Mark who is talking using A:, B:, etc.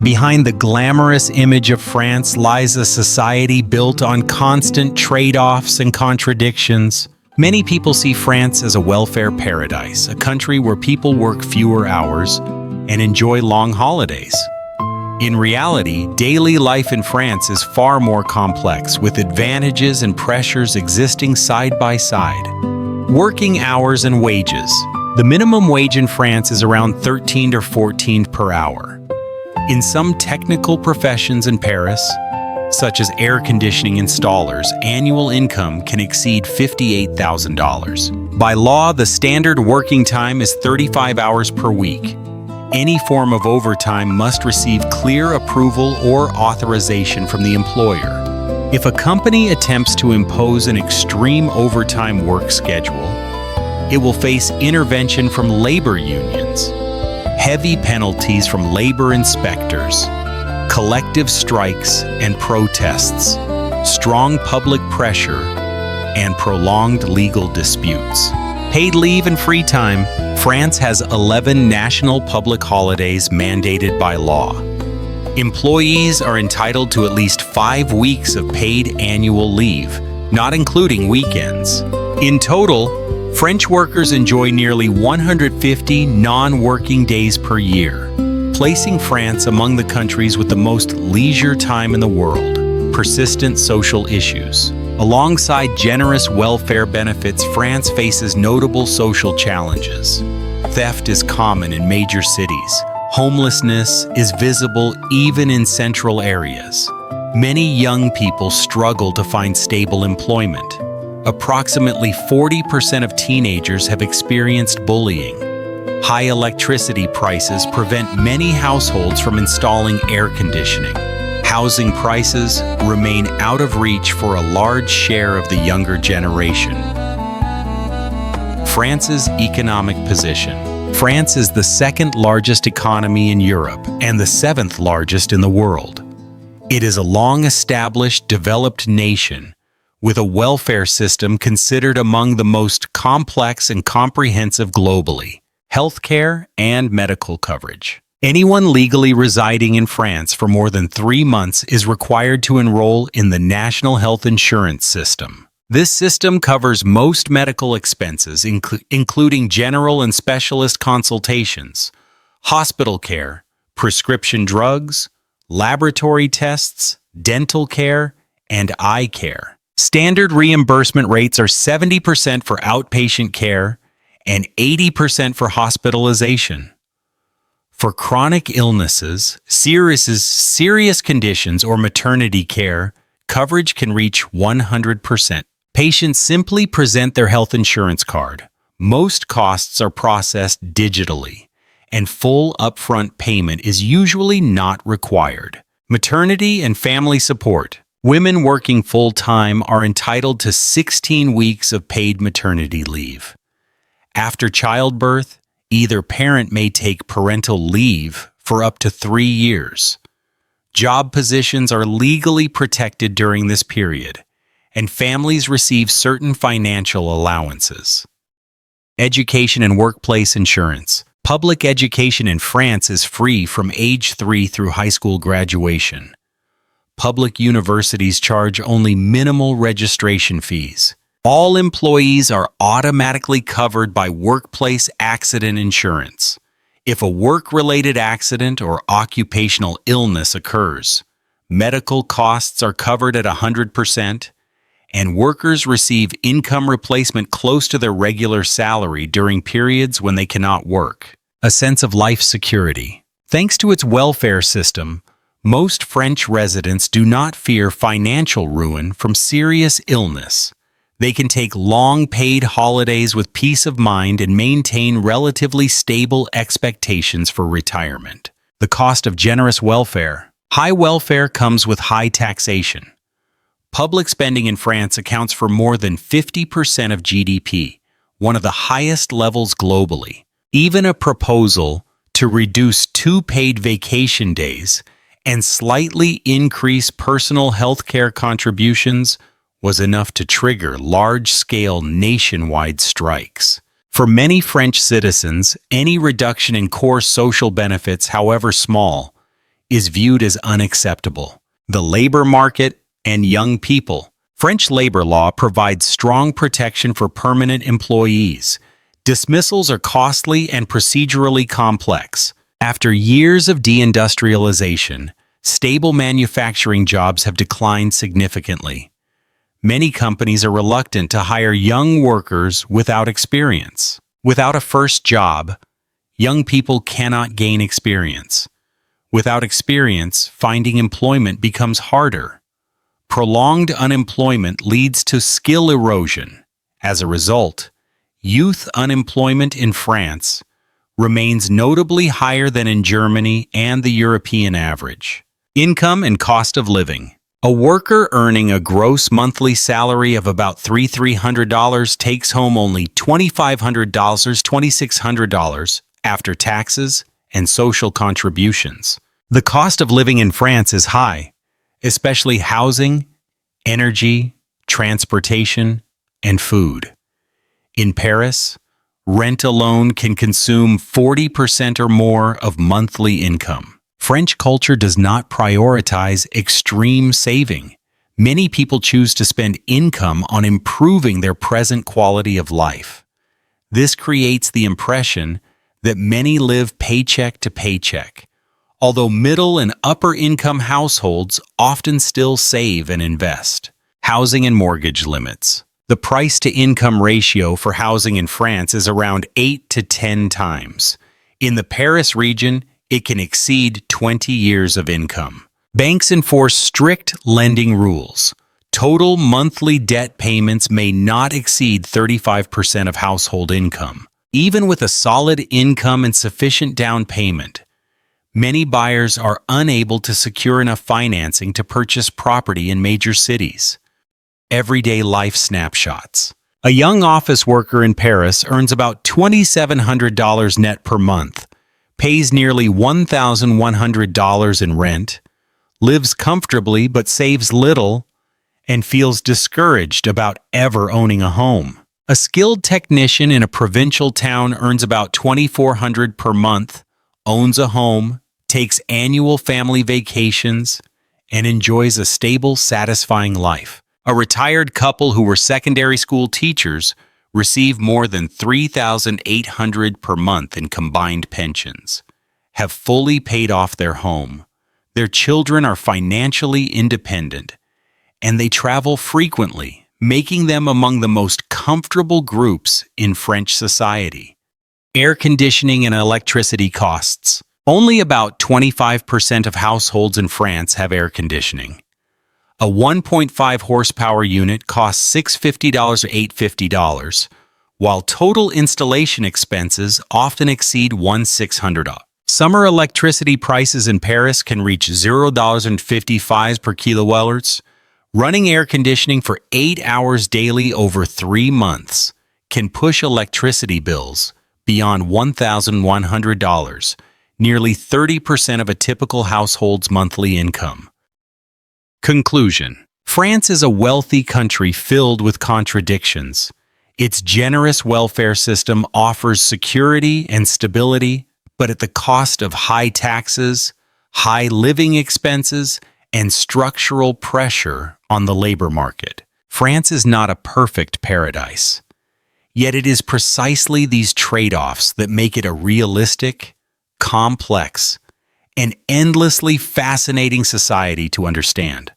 A: Behind the glamorous image of France lies a society built on constant trade-offs and contradictions. Many people see France as a welfare paradise, a country where people work fewer hours and enjoy long holidays. In reality, daily life in France is far more complex, with advantages and pressures existing side by side. Working hours and wages. The minimum wage in France is around 13 or 14 per hour. In some technical professions in Paris, such as air conditioning installers, annual income can exceed $58,000. By law, the standard working time is 35 hours per week. Any form of overtime must receive clear approval or authorization from the employer. If a company attempts to impose an extreme overtime work schedule, it will face intervention from labor unions, heavy penalties from labor inspectors, collective strikes and protests, strong public pressure, and prolonged legal disputes. Paid leave and free time. France has 11 national public holidays mandated by law. Employees are entitled to at least 5 weeks of paid annual leave, not including weekends. In total, French workers enjoy nearly 150 non-working days per year, placing France among the countries with the most leisure time in the world. Persistent social issues. Alongside generous welfare benefits, France faces notable social challenges. Theft is common in major cities. Homelessness is visible even in central areas. Many young people struggle to find stable employment. Approximately 40% of teenagers have experienced bullying. High electricity prices prevent many households from installing air conditioning. Housing prices remain out of reach for a large share of the younger generation. France's economic position. France is the second largest economy in Europe and the 7th largest in the world. It is a long-established, developed nation with a welfare system considered among the most complex and comprehensive globally, healthcare and medical coverage. Anyone legally residing in France for more than 3 months is required to enroll in the National Health Insurance System. This system covers most medical expenses, including general and specialist consultations, hospital care, prescription drugs, laboratory tests, dental care, and eye care. Standard reimbursement rates are 70% for outpatient care and 80% for hospitalization. For chronic illnesses, serious conditions, or maternity care, coverage can reach 100%. Patients simply present their health insurance card. Most costs are processed digitally, and full upfront payment is usually not required. Maternity and family support. Women working full-time are entitled to 16 weeks of paid maternity leave. After childbirth, either parent may take parental leave for up to 3 years. Job positions are legally protected during this period, and families receive certain financial allowances. Education and workplace insurance. Public education in France is free from age 3 through high school graduation. Public universities charge only minimal registration fees. All employees are automatically covered by workplace accident insurance. If a work-related accident or occupational illness occurs, medical costs are covered at 100%, and workers receive income replacement close to their regular salary during periods when they cannot work. A sense of life security. Thanks to its welfare system, most French residents do not fear financial ruin from serious illness. They can take long paid holidays with peace of mind and maintain relatively stable expectations for retirement. The cost of generous welfare. High welfare comes with high taxation. Public spending in France accounts for more than 50% of GDP, one of the highest levels globally. Even a proposal to reduce 2 paid vacation days and slightly increase personal health care contributions was enough to trigger large-scale nationwide strikes. For many French citizens, any reduction in core social benefits, however small, is viewed as unacceptable. The labor market and young people. French labor law provides strong protection for permanent employees. Dismissals are costly and procedurally complex. After years of deindustrialization, stable manufacturing jobs have declined significantly. Many companies are reluctant to hire young workers without experience. Without a first job, young people cannot gain experience. Without experience, finding employment becomes harder. Prolonged unemployment leads to skill erosion. As a result, youth unemployment in France remains notably higher than in Germany and the European average. Income and cost of living. A worker earning a gross monthly salary of about $300 takes home only $2,500, $2,600 after taxes and social contributions. The cost of living in France is high, especially housing, energy, transportation, and food. In Paris, rent alone can consume 40% or more of monthly income. French culture does not prioritize extreme saving. Many people choose to spend income on improving their present quality of life. This creates the impression that many live paycheck to paycheck, although middle and upper income households often still save and invest. Housing and mortgage limits. The price-to-income ratio for housing in France is around 8 to 10 times. In the Paris region, it can exceed 20 years of income. Banks enforce strict lending rules. Total monthly debt payments may not exceed 35% of household income. Even with a solid income and sufficient down payment, many buyers are unable to secure enough financing to purchase property in major cities. Everyday life snapshots. A young office worker in Paris earns about $2,700 net per month, pays nearly $1,100 in rent, lives comfortably but saves little, and feels discouraged about ever owning a home. A skilled technician in a provincial town earns about $2,400 per month, owns a home, takes annual family vacations, and enjoys a stable, satisfying life. A retired couple who were secondary school teachers receive more than $3,800 per month in combined pensions, have fully paid off their home, their children are financially independent, and they travel frequently, making them among the most comfortable groups in French society. Air conditioning and electricity costs. Only about 25% of households in France have air conditioning. A 1.5 horsepower unit costs $650 or $850, while total installation expenses often exceed $1,600. Summer electricity prices in Paris can reach $0.55 per kilowatt. Running air conditioning for 8 hours daily over 3 months can push electricity bills beyond $1,100, nearly 30% of a typical household's monthly income. Conclusion. France is a wealthy country filled with contradictions. Its generous welfare system offers security and stability, but at the cost of high taxes, high living expenses, and structural pressure on the labor market. France is not a perfect paradise. Yet it is precisely these trade-offs that make it a realistic, complex, and endlessly fascinating society to understand.